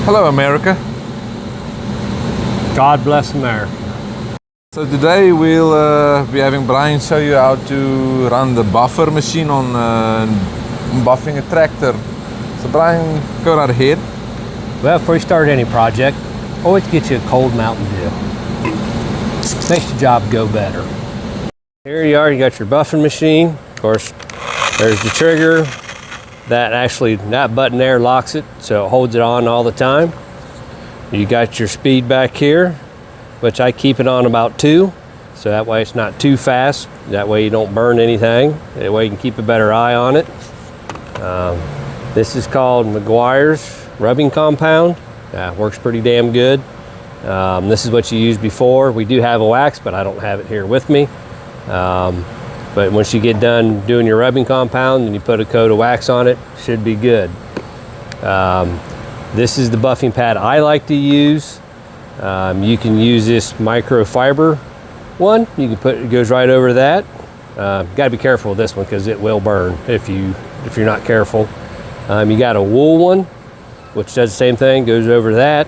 Hello, America. God bless America. So today we'll be having Brian show you how to run the buffer machine on buffing a tractor. So Brian, go right ahead. Well, before you start any project, always get you a cold Mountain Dew. Makes the job go better. Here you are, you got your buffing machine. Of course, there's the trigger. That button there locks it, so it holds it on all the time. You got your speed back here, which I keep it on about 2, so that way it's not too fast. That way you don't burn anything. That way you can keep a better eye on it. This is called Meguiar's rubbing compound. Works pretty damn good. This is what you used before. We do have a wax, but I don't have it here with me. But once you get done doing your rubbing compound and you put a coat of wax on it, should be good. This is the buffing pad I like to use. You can use this microfiber one. You can it goes right over that. Got to be careful with this one because it will burn if you're not careful. You got a wool one, which does the same thing, goes over that.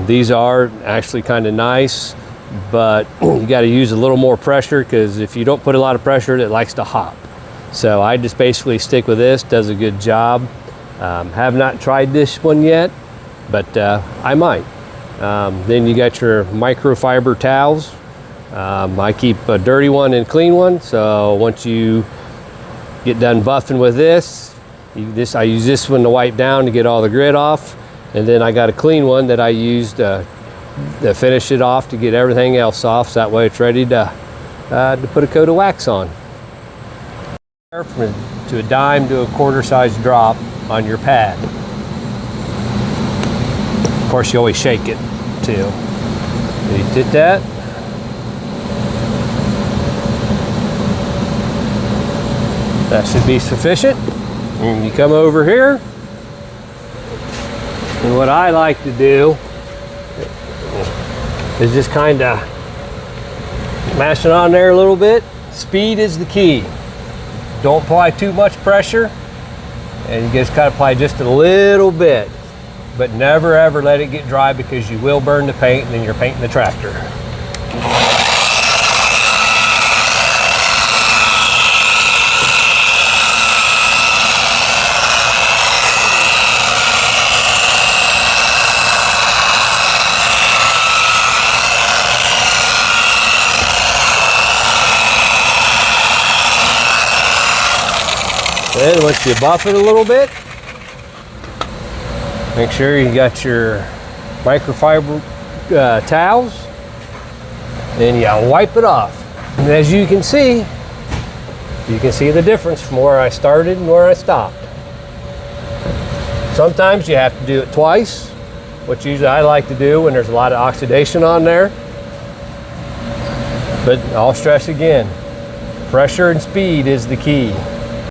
These are actually kind of nice, but you got to use a little more pressure because if you don't put a lot of pressure, it likes to hop. So I just basically stick with this, does a good job. Have not tried this one yet, but I might. Then you got your microfiber towels. I keep a dirty one and a clean one, so once you get done buffing with this, I use this one to wipe down to get all the grit off, and then I got a clean one that I used to finish it off to get everything else off, so that way it's ready to put a coat of wax on. To a dime to a quarter size drop on your pad. Of course, you always shake it too. You did that. That should be sufficient. And you come over here, and what I like to do is just kind of mash it on there a little bit. Speed is the key. Don't apply too much pressure, and you just kind of apply just a little bit, but never ever let it get dry because you will burn the paint and then you're painting the tractor. Then once you buff it a little bit, make sure you got your microfiber towels, then you wipe it off. And as you can see the difference from where I started and where I stopped. Sometimes you have to do it twice, which usually I like to do when there's a lot of oxidation on there. But I'll stress again, pressure and speed is the key.